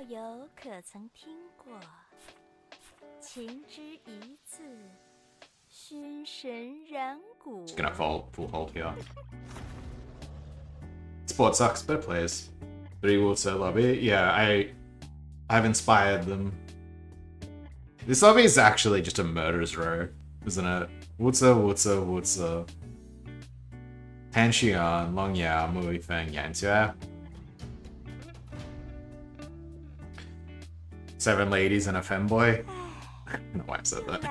Just gonna full hold here. Sport sucks, but it plays. 3 water lobby. Yeah, I've inspired them. This lobby is actually just a murderer's row, isn't it? Wu-Zi. Tan Xian, Long Yao, Mui Feng, Yan Jia. 7 ladies and a femboy. I don't know why I said that.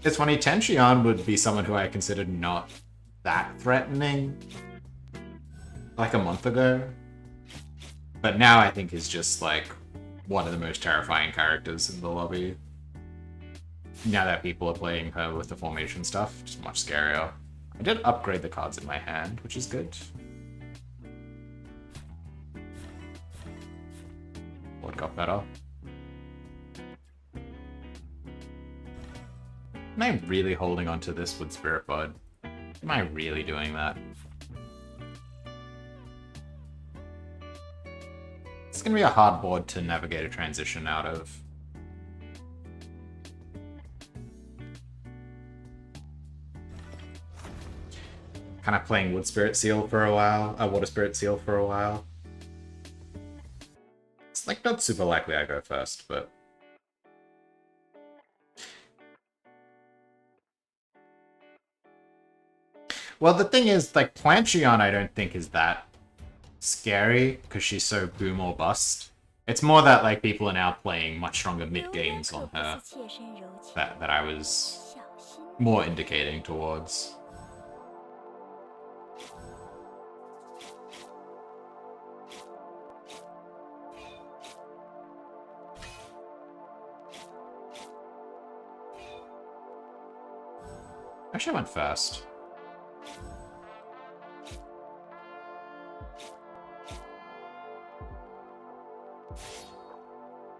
It's funny, Tan Xian would be someone who I considered not that threatening like a month ago. But now I think he's just like one of the most terrifying characters in the lobby. Now that people are playing her with the formation stuff, just much scarier. I did upgrade the cards in my hand, which is good. What got better? Am I really holding on to this with Spirit Bud? Am I really doing that? It's gonna be a hard board to navigate a transition out of. Kind of playing Wood Spirit Seal for a while, Water Spirit Seal for a while. It's like not super likely I go first, but well, the thing is, like, Plancheon I don't think is that scary, because she's so boom or bust. It's more that, like, people are now playing much stronger mid-games on her that I was more indicating towards. Actually, I went first.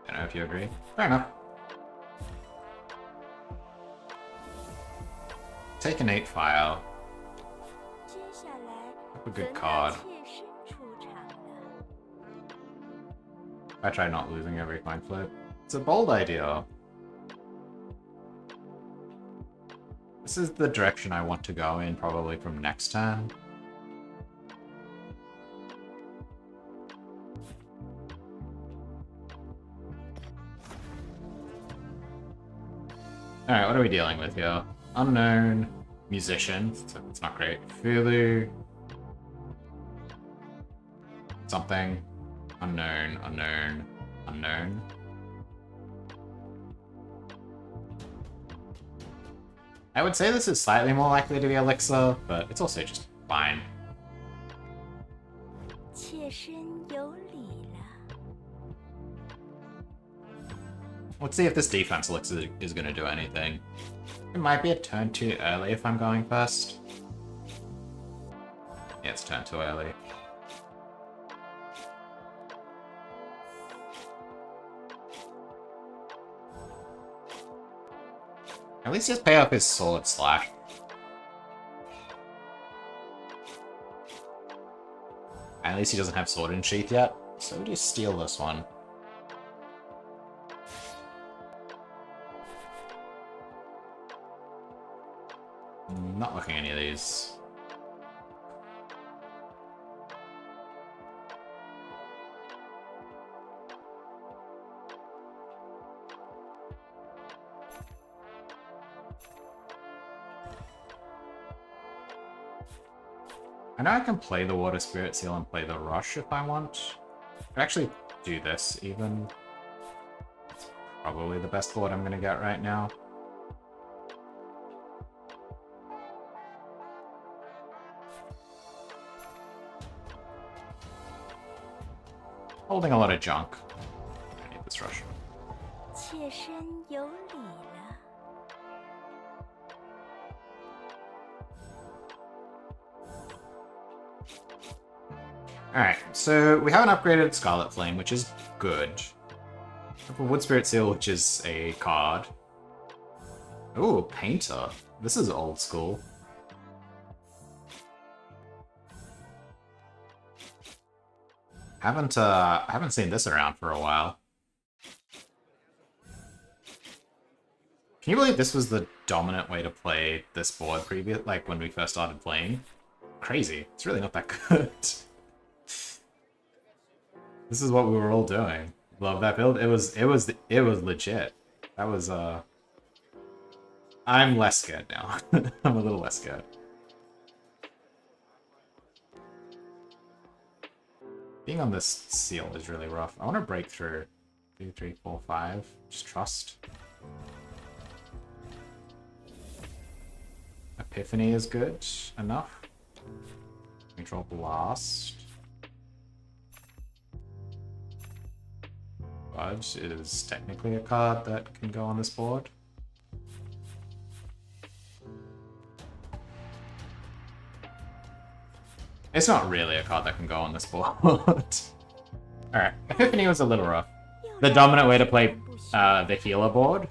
I don't know if you agree. Fair enough. Take an 8 file. A good card. I try not losing every coin flip. It's a bold idea. This is the direction I want to go in, probably from next turn. Alright, what are we dealing with here? Unknown, musician, so it's not great. Fulu. Something. Unknown. I would say this is slightly more likely to be Elixir, but it's also just fine. Let's see if this defense Elixir is going to do anything. It might be a turn too early if I'm going first. Yeah, it's turn too early. At least just pay off his sword slash. At least he doesn't have sword in sheath yet, so we just steal this one. Not looking at any of these. I know I can play the Water Spirit Seal and play the Rush if I want. I could actually do this even. It's probably the best board I'm gonna get right now. Holding a lot of junk. I need this Rush. Alright, so we haven't upgraded Scarlet Flame, which is good. For Wood Spirit Seal, which is a card. Ooh, Painter. This is old school. Haven't seen this around for a while. Can you believe this was the dominant way to play this board like when we first started playing? Crazy. It's really not that good. This is what we were all doing. Love that build. It was legit. That was I'm less scared now. I'm a little less scared. Being on this seal is really rough. I want to break through 2, 3, 4, 5. Just trust. Epiphany is good enough. Control Blast. Fudge is technically a card that can go on this board. It's not really a card that can go on this board. Alright, Epiphany was a little rough. The dominant way to play the healer board,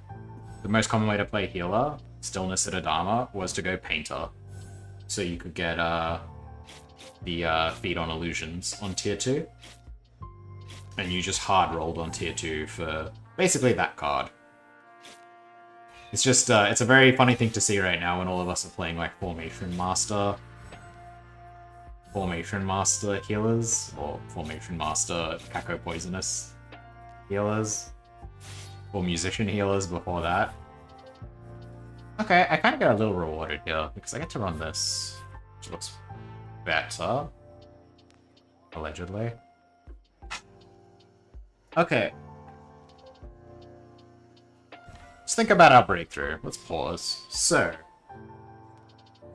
the most common way to play healer, Stillness at Adama, was to go Painter. So you could get the Feed on Illusions on tier 2. And you just hard rolled on tier 2 for basically that card. It's just, it's a very funny thing to see right now when all of us are playing like Formation Master healers, or Formation Master Kako Poisonous healers, or Musician healers before that. Okay, I kind of get a little rewarded here, because I get to run this, which looks better, allegedly. Okay. Let's think about our breakthrough. Let's pause. So,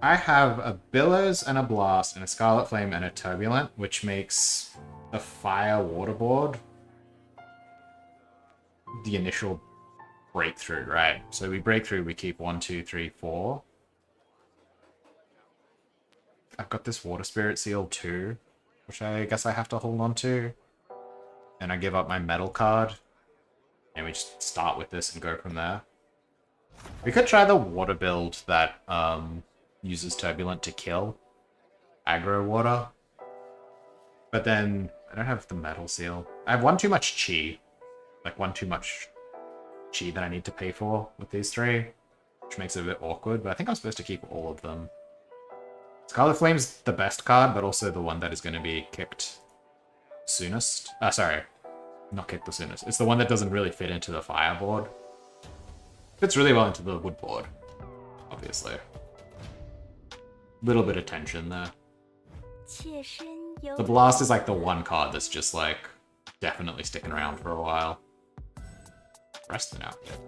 I have a Billows and a Blast and a Scarlet Flame and a Turbulent, which makes a Fire Water board the initial breakthrough, right? So we break through, we keep 1, 2, 3, 4. I've got this Water Spirit Seal too, which I guess I have to hold on to. And I give up my metal card. And we just start with this and go from there. We could try the water build that uses Turbulent to kill aggro water. But then I don't have the metal seal. I have one too much chi. Like one too much chi that I need to pay for with these 3. Which makes it a bit awkward, but I think I'm supposed to keep all of them. Scarlet Flame's the best card, but also the one that is going to be kicked soonest. Sorry. Not kicked the soonest. It's the one that doesn't really fit into the fire board. Fits really well into the wood board, obviously. Little bit of tension there. The Blast is like the one card that's just like definitely sticking around for a while. Rest an outfit.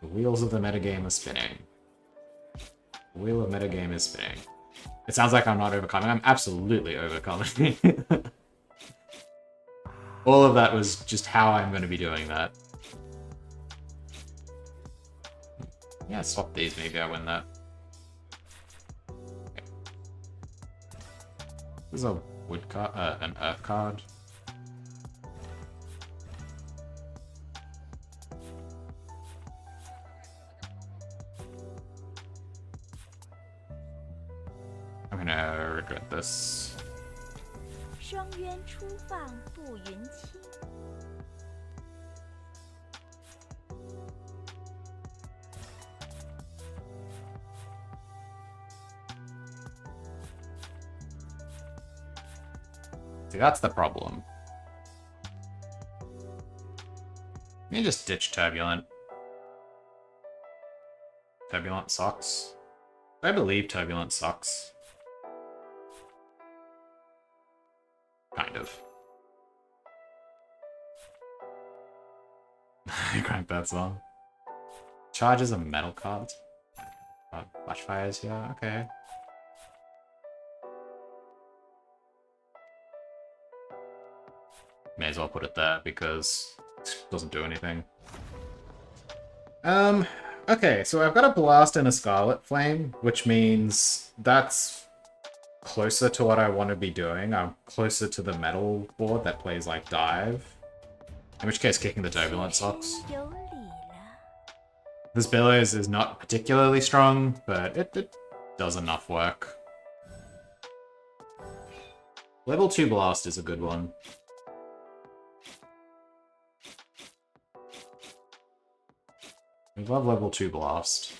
The wheels of the metagame are spinning. The wheel of metagame is spinning. It sounds like I'm not overcoming. I'm absolutely overcoming. All of that was just how I'm going to be doing that. Yeah, swap these. Maybe I win that. Okay. This is a wood card, an earth card. I'm gonna regret this. See, that's the problem. Let me just ditch Turbulent. Turbulent sucks. I believe Turbulent sucks. Kind of. I cranked that song. Charges a metal card. Flash fires here, okay. May as well put it there because it doesn't do anything. Okay, so I've got a Blast and a Scarlet Flame, which means that's closer to what I want to be doing. I'm closer to the metal board that plays like Dive. In which case, kicking the Turbulent sucks. This Billows is not particularly strong, but it does enough work. Level 2 Blast is a good one. We love level 2 Blast.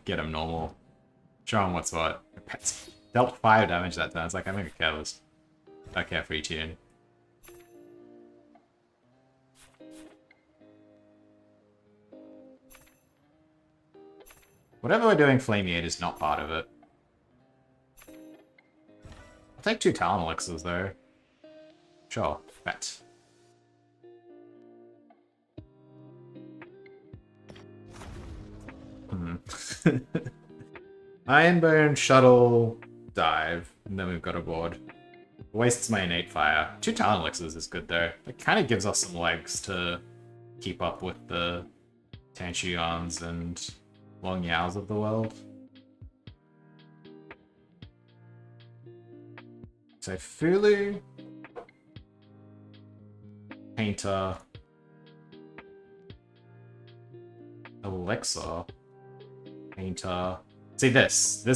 Get him normal. Show him what's what. Pet's dealt 5 damage that turn. It's like, I'm gonna careless. Don't care for Xian. Whatever we're doing, Flameate is not part of it. I'll take 2 Talon Elixirs, though. Sure, bet. Ironbone, Shuttle, Dive, and then we've got a board. Wastes my innate fire. 2 Talon Elixirs is good, though. It kind of gives us some legs to keep up with the Tanxians and Longyaos of the world. So Fulu, Painter, Elixir, Painter. See this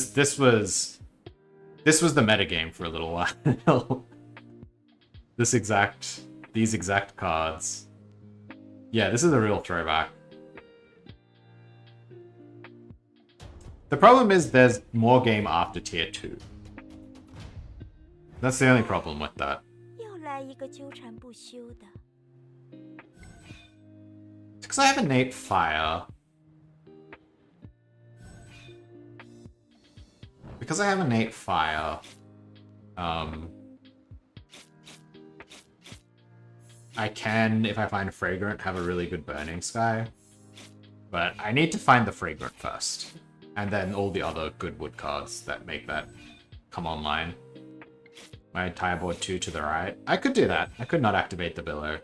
was the metagame for a little while. These exact cards. Yeah, this is a real throwback. The problem is there's more game after tier 2. That's the only problem with that. It's because I have innate fire. Because I have innate fire, I can, if I find Fragrant, have a really good Burning Sky. But I need to find the Fragrant first. And then all the other good wood cards that make that come online. My entire board 2 to the right. I could do that. I could not activate the Billow.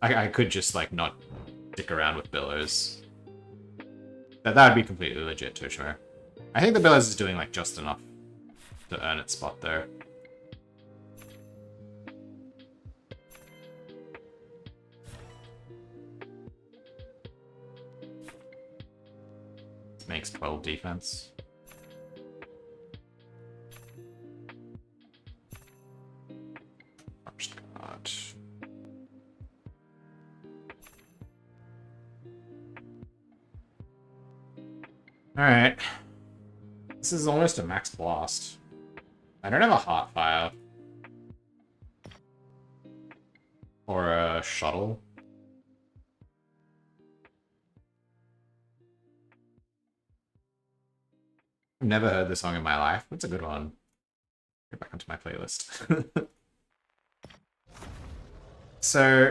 I could just, like, not stick around with Billows. That would be completely legit, to sure. I think the Billows is doing, like, just enough to earn its spot there. Makes 12 defense. First card. Alright. This is almost a max blast. I don't have a hot fire. Or a shuttle. I've never heard this song in my life. It's a good one. Go back onto my playlist. So,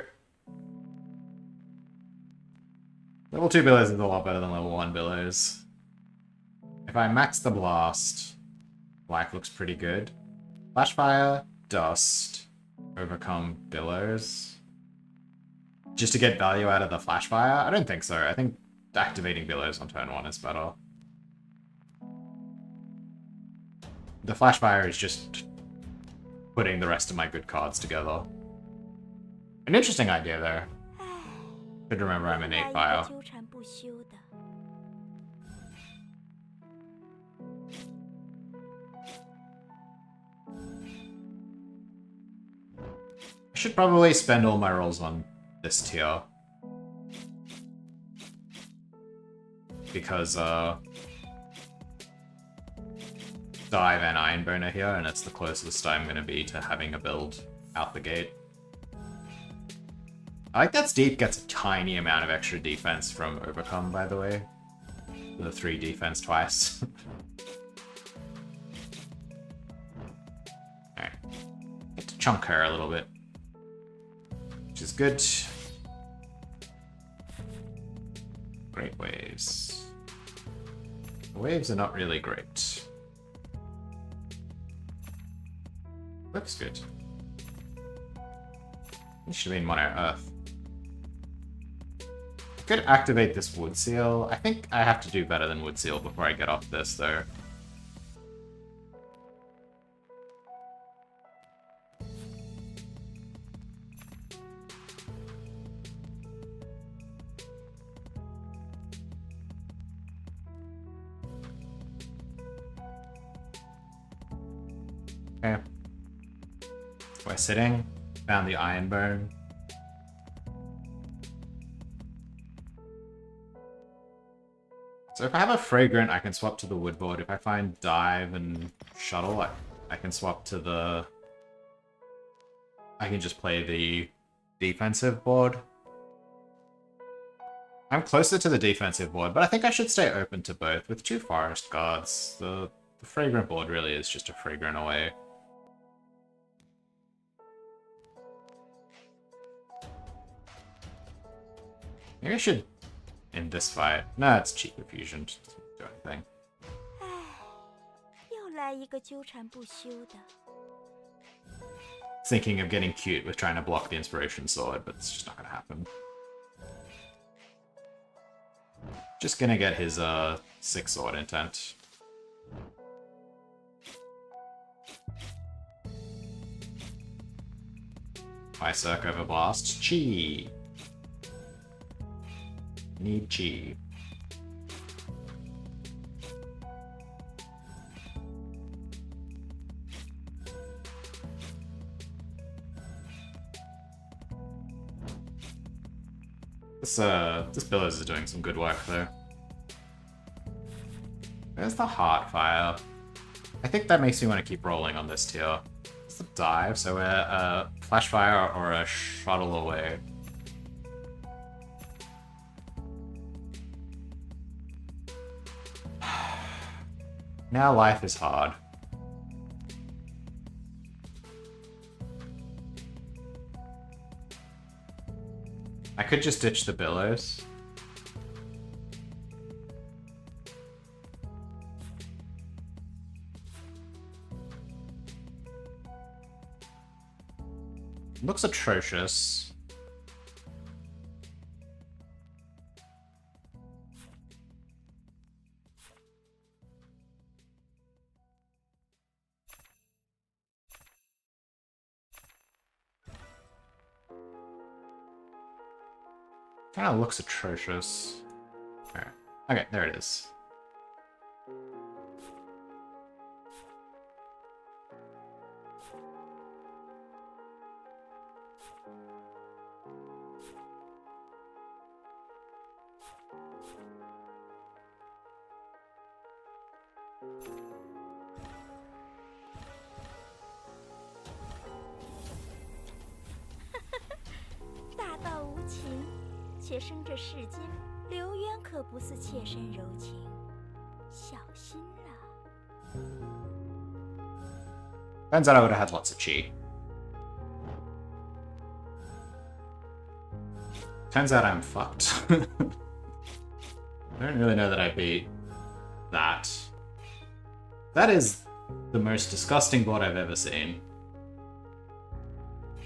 level 2 Billows is a lot better than level 1 Billows. If I max the blast, life looks pretty good. Flashfire, Dust, Overcome Billows. Just to get value out of the Flashfire? I don't think so. I think activating Billows on turn 1 is better. The Flashfire is just putting the rest of my good cards together. An interesting idea there. Should remember I'm innate fire. I should probably spend all my rolls on this tier. Because, Dive and Ironbone are here, and it's the closest I'm going to be to having a build out the gate. I like that Steep gets a tiny amount of extra defense from Overcome, by the way. The 3 defense twice. Alright. Get to chunk her a little bit. Which is good. Great waves. The waves are not really great. Looks good. It should have been Mono Earth. I could activate this Wood Seal. I think I have to do better than Wood Seal before I get off this, though. Okay. We're sitting. Found the iron bone. So if I have a fragrant, I can swap to the wood board. If I find dive and shuttle, I can swap to the... I can just play the defensive board. I'm closer to the defensive board, but I think I should stay open to both. With 2 forest guards, the fragrant board really is just a fragrant away. Maybe I should end this fight. No, it's cheap fusion. Just doesn't do anything. 又来一个纠缠不休的。 Thinking of getting cute with trying to block the inspiration sword, but it's just not gonna happen. Just gonna get his 6 sword intent. High Circ over blast. Chi. Need chi. This Billows is doing some good work though. There's the Heartfire. I think that makes me want to keep rolling on this tier. It's the dive, so we're a Flashfire or a Shuttle away. Now life is hard. I could just ditch the Billows. Looks atrocious. Kind of looks atrocious. Alright. Okay, there it is. Turns out I would have had lots of chi. Turns out I'm fucked. I don't really know that I beat that. That is the most disgusting board I've ever seen.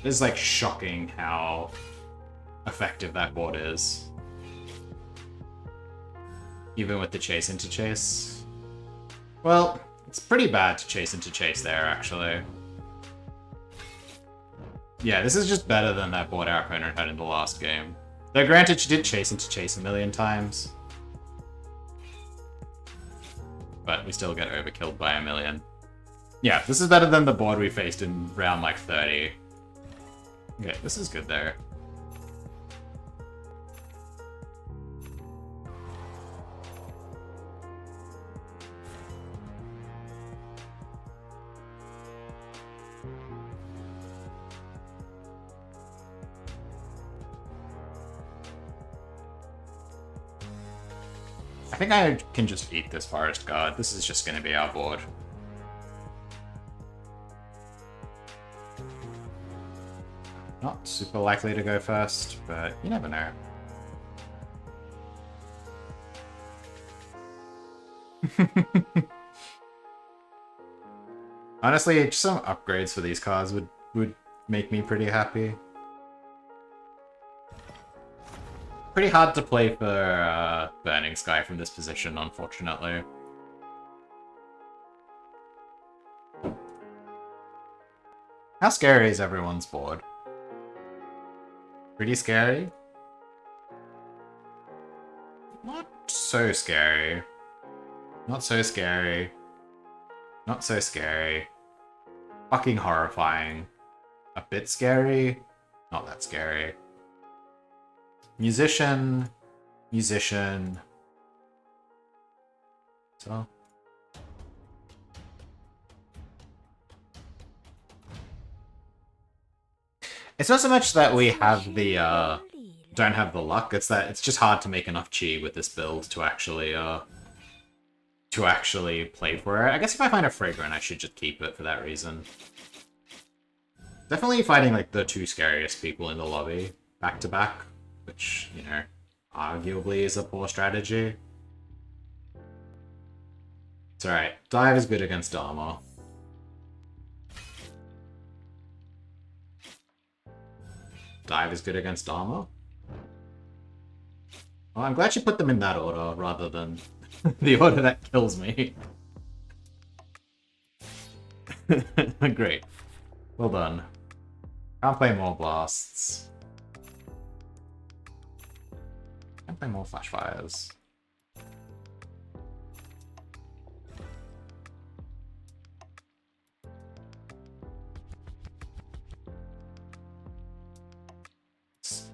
It is like shocking how effective that board is. Even with the chase into chase. Well, it's pretty bad to chase into chase there, actually. Yeah, this is just better than that board our opponent had in the last game. Though granted, she did chase into chase a million times. But we still get overkilled by a million. Yeah, this is better than the board we faced in round like 30. Okay, this is good though. I think I can just eat this Forest Guard. This is just going to be our board. Not super likely to go first, but you never know. Honestly, just some upgrades for these cards would make me pretty happy. Pretty hard to play for Burning Sky from this position, unfortunately. How scary is everyone's board? Pretty scary? Not so scary. Not so scary. Not so scary. Fucking horrifying. A bit scary. Not that scary. Musician. Musician. So. It's not so much that we have the, don't have the luck, it's that it's just hard to make enough chi with this build to actually play for it. I guess if I find a fragrant, I should just keep it for that reason. Definitely fighting, like, the two scariest people in the lobby, back to back, which, you know, arguably is a poor strategy. It's alright. Dive is good against armor. Dive is good against armor? Well, I'm glad you put them in that order, rather than the order that kills me. Great. Well done. Can't play more blasts. Can't play more flash fires.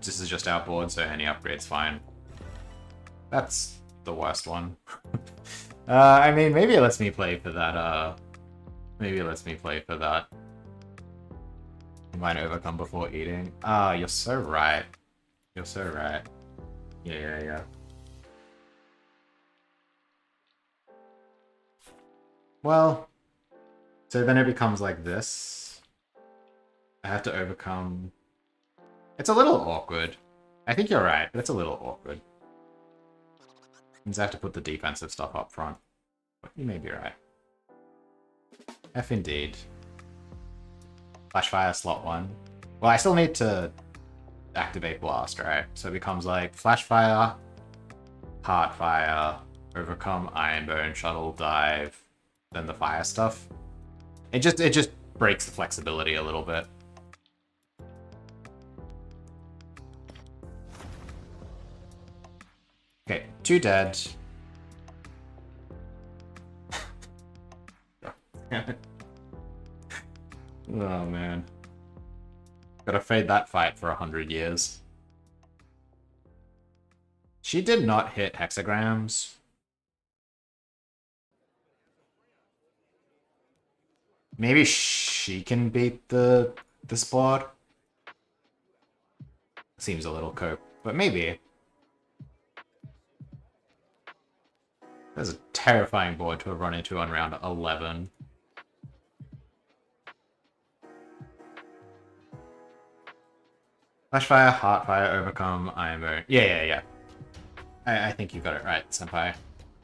This is just outboard, so any upgrade's fine. That's the worst one. I mean, maybe it lets me play for that, maybe it lets me play for that. You might overcome before eating. Ah, you're so right. You're so right. Yeah. Well, so then it becomes like this. I have to overcome... It's a little awkward. I think you're right, but it's a little awkward. Means I have to put the defensive stuff up front. But you may be right. F indeed. Flashfire slot 1. Well, I still need to activate Blast, right? So it becomes like Flashfire, Heartfire, Overcome, Ironbone, Shuttle, Dive, then the fire stuff. It just breaks the flexibility a little bit. Okay, 2 dead. Oh man. Gotta fade that fight for 100 years. She did not hit hexagrams. Maybe she can beat the squad. Seems a little cope, but maybe. That's a terrifying board to have run into on round 11. Flashfire, Heartfire, Overcome, Ironbone. Yeah. I think you got it right, Senpai.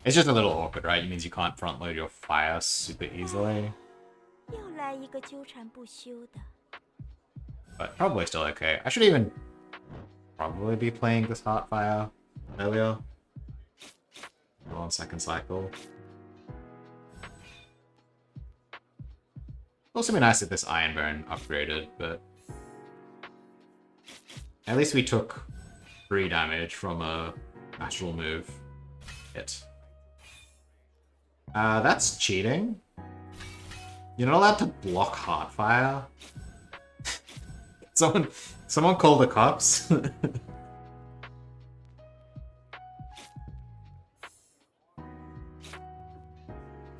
It's just a little awkward, right? It means you can't front load your fire super easily. 又来一个纠缠不休的。 But probably still okay. I should even probably be playing this Heartfire earlier. On second cycle. Also be nice if this Ironbone upgraded, but at least we took 3 damage from a natural move hit. That's cheating. You're not allowed to block Heartfire. Someone call the cops.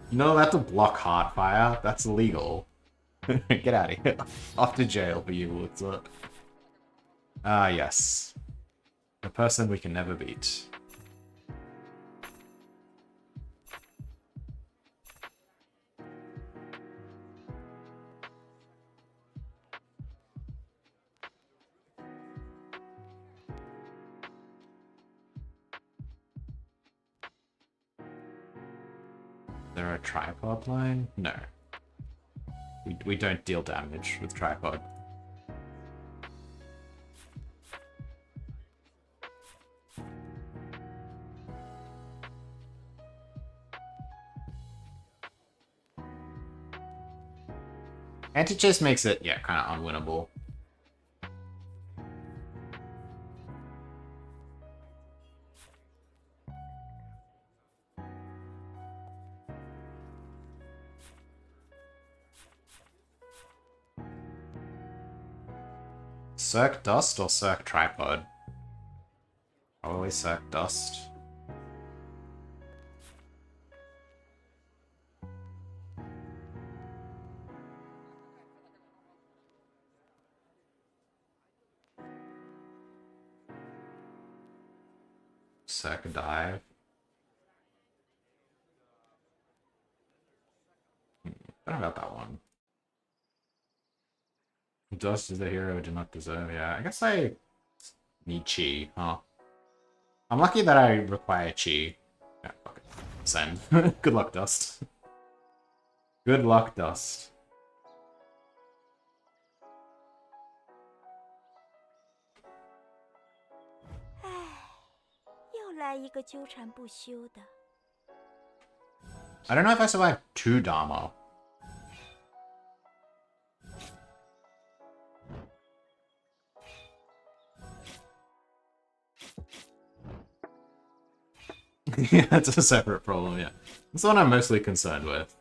You're not allowed to block Heartfire. That's illegal. Get out of here. Off to jail for you, what's up? Ah, yes. The person we can never beat. Is there a tripod line? No. We don't deal damage with tripod. Anti-chase makes it, yeah, kind of unwinnable. Circ Dust or Circ Tripod? Probably Circ Dust. Circ Dive. I don't know about that one. Dust is the hero I do not deserve. Yeah, I guess I need Chi, huh? I'm lucky that I require Chi. Yeah, fuck it. Send. Good luck, Dust. Good luck, Dust. 唉，又来一个纠缠不休的。I don't know if I survived 2 Dharma. Yeah, that's a separate problem, yeah. That's the one I'm mostly concerned with.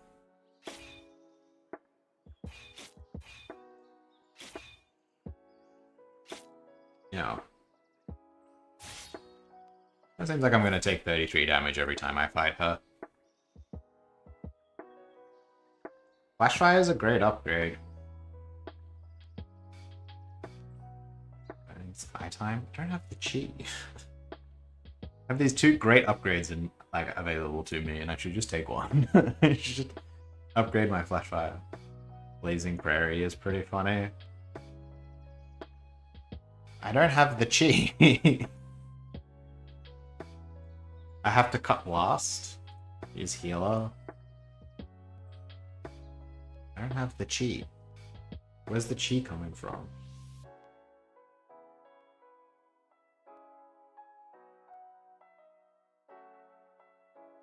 Yeah. It seems like I'm gonna take 33 damage every time I fight her. Flashfire is a great upgrade. It's high time. I don't have the chi. I have these 2 great upgrades in, like, available to me, and I should just take one. I should just upgrade my Flashfire. Blazing Prairie is pretty funny. I don't have the chi. I have to cut Blast. Use Healer. I don't have the chi. Where's the chi coming from?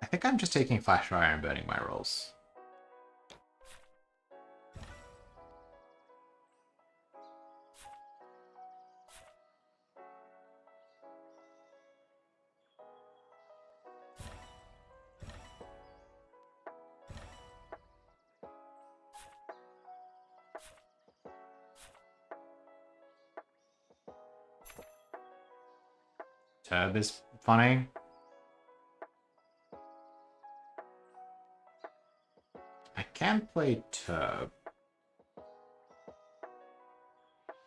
I think I'm just taking Flashfire and burning my rolls. Turb is funny. I can play Turb.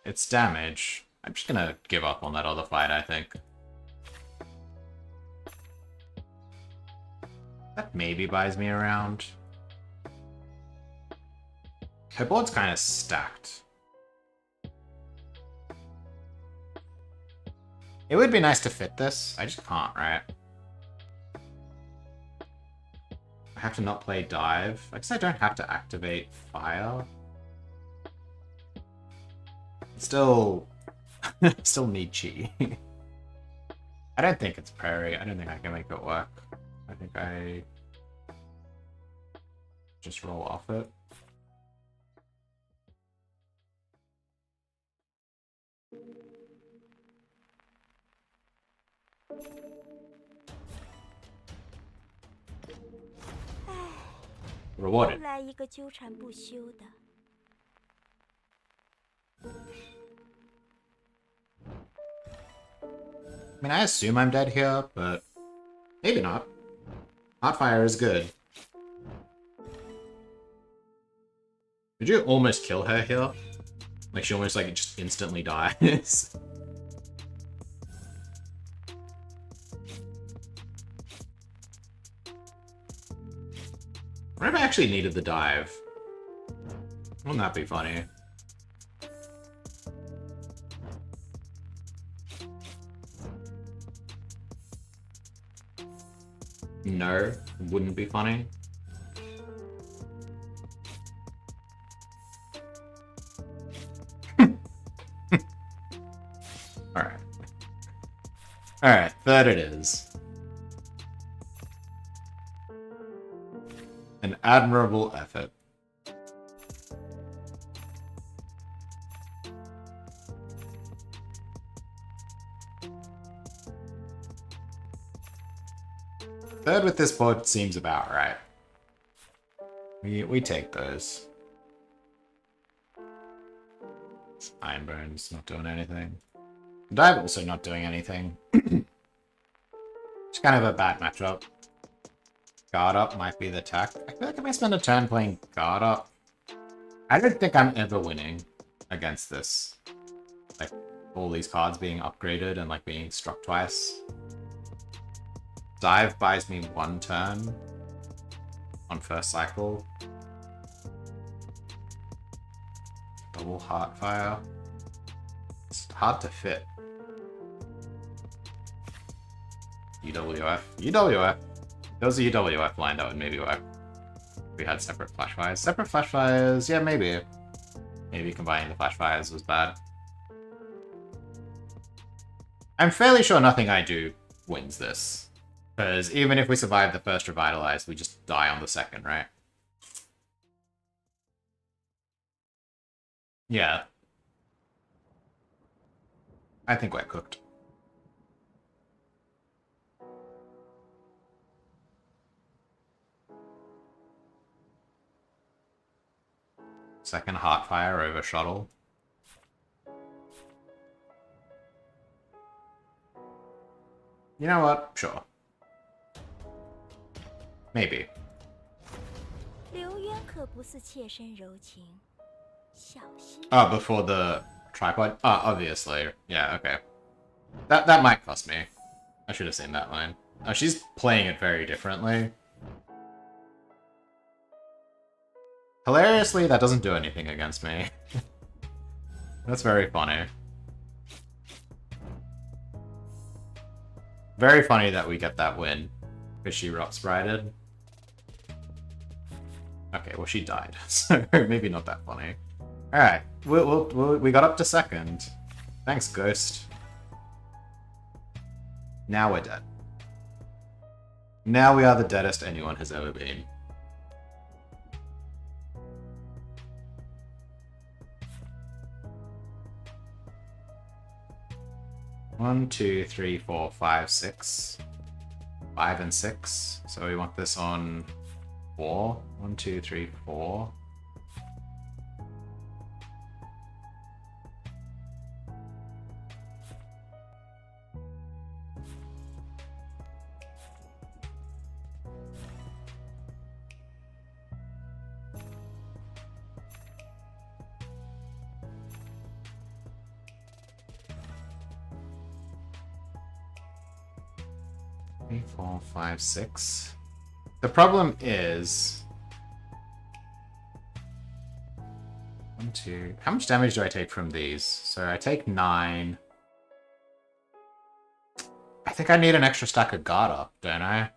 It's damage. I'm just gonna give up on that other fight, I think. That maybe buys me around. Her board's kind of stacked. It would be nice to fit this. I just can't, right? I have to not play Dive. I guess I don't have to activate Fire. Still... still need Chi. I don't think it's Prairie. I don't think I can make it work. I think I... just roll off it. Rewarded. 又来一个纠缠不休的。I mean, I assume I'm dead here, but maybe not. Hotfire is good. Did you almost kill her here? Like, she almost, like, just instantly dies. What if I actually needed the dive? Wouldn't that be funny? No, wouldn't be funny. Alright. Alright, third it is. An admirable effort. Third with this board seems about right. We take those. Ironbone's not doing anything. Dive also not doing anything. It's kind of a bad matchup. Guard up might be the attack. I feel like if I spend a turn playing guard up, I don't think I'm ever winning against this. Like, all these cards being upgraded and like being struck twice. Dive buys me 1 turn on first cycle. Double Heartfire. It's hard to fit. UWF. UWF. If there was a UWF line, that would maybe work. If we had separate flash fires. Separate flash fires, yeah, maybe. Maybe combining the flash fires was bad. I'm fairly sure nothing I do wins this. Because even if we survive the first Revitalize, we just die on the second, right? Yeah. I think we're cooked. Second Heartfire over Shuttle. You know what? Sure. Maybe. Oh, before the tripod? Oh, obviously. Yeah, okay. That might cost me. I should have seen that line. Oh, she's playing it very differently. Hilariously, that doesn't do anything against me. That's very funny. Very funny that we get that win. Because she rock sprited. Okay, well she died, so maybe not that funny. Alright, we got up to second. Thanks, Ghost. Now we're dead. Now we are the deadest anyone has ever been. One, two, three, 4, 5, 6. 5 and 6. So we want this on 4. 1, 2, 3, 4. Three, 4, 5, 6. The problem is 1, 2. How much damage do I take from these? So I take 9. I think I need an extra stack of guard up, don't I?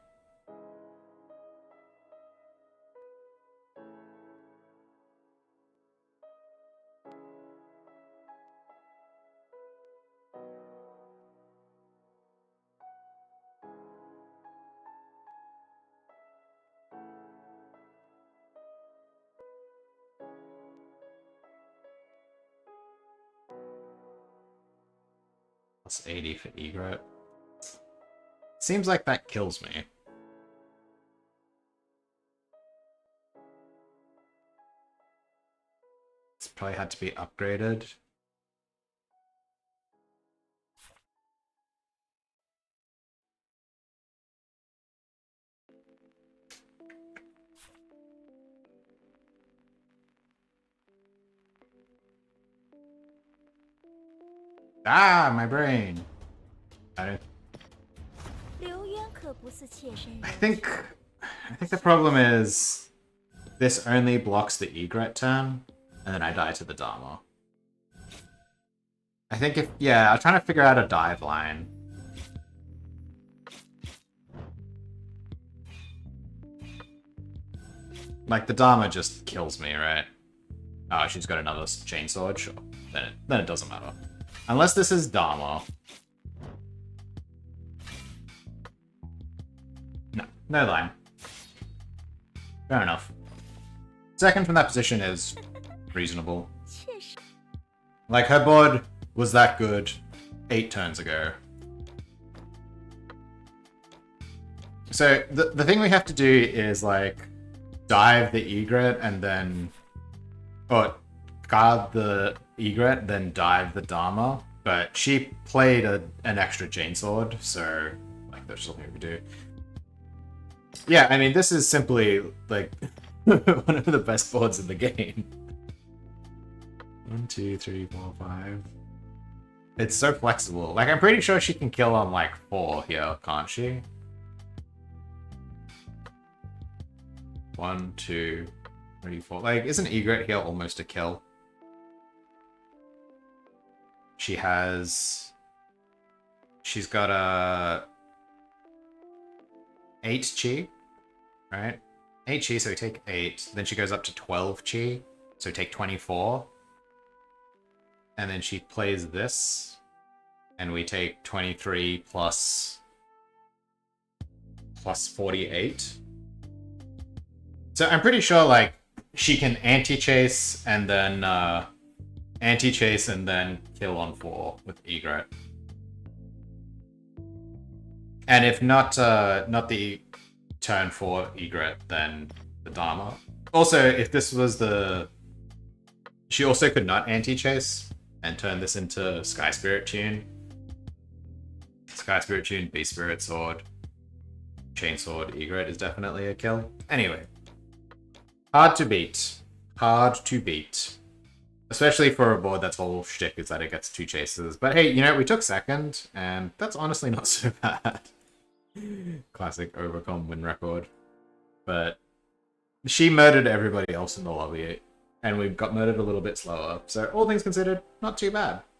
Plus 80 for egret. Seems like that kills me. It's probably had to be upgraded. Ah, my brain. I think the problem is this only blocks the egret turn, and then I die to the Dharma. I think I'm trying to figure out a dive line. Like, the Dharma just kills me, right? Oh, she's got another chainsword? Sure. Then it doesn't matter. Unless this is Dharma. No line. Fair enough. Second from that position is reasonable. Like, her board was that good 8 turns ago. So, the thing we have to do is, like, dive the egret and then... Or guard the Egret, then dive the Dharma, but she played an extra chainsword, so like there's something we could do. Yeah, I mean, this is simply like one of the best boards in the game. 1, 2, 3, 4, 5. It's so flexible. Like, I'm pretty sure she can kill on like 4 here, can't she? 1, 2, 3, 4. Like, isn't Egret here almost a kill? She's got a 8 chi, right? 8 chi, so we take 8. Then she goes up to 12 chi, so we take 24. And then she plays this, and we take 23 plus 48. So I'm pretty sure, like, she can anti-chase and then kill on 4 with Egret. And if not the turn 4 Egret, then the Dharma. Also, if this was the... She also could not anti-chase and turn this into Sky Spirit Tune. Sky Spirit Tune, Beast Spirit Sword, Chainsword, Egret is definitely a kill. Anyway. Hard to beat. Hard to beat. Especially for a board that's whole shtick is that it gets 2 chases. But hey, you know, we took second, and that's honestly not so bad. Classic Overcom win record. But she murdered everybody else in the lobby, and we got murdered a little bit slower. So all things considered, not too bad.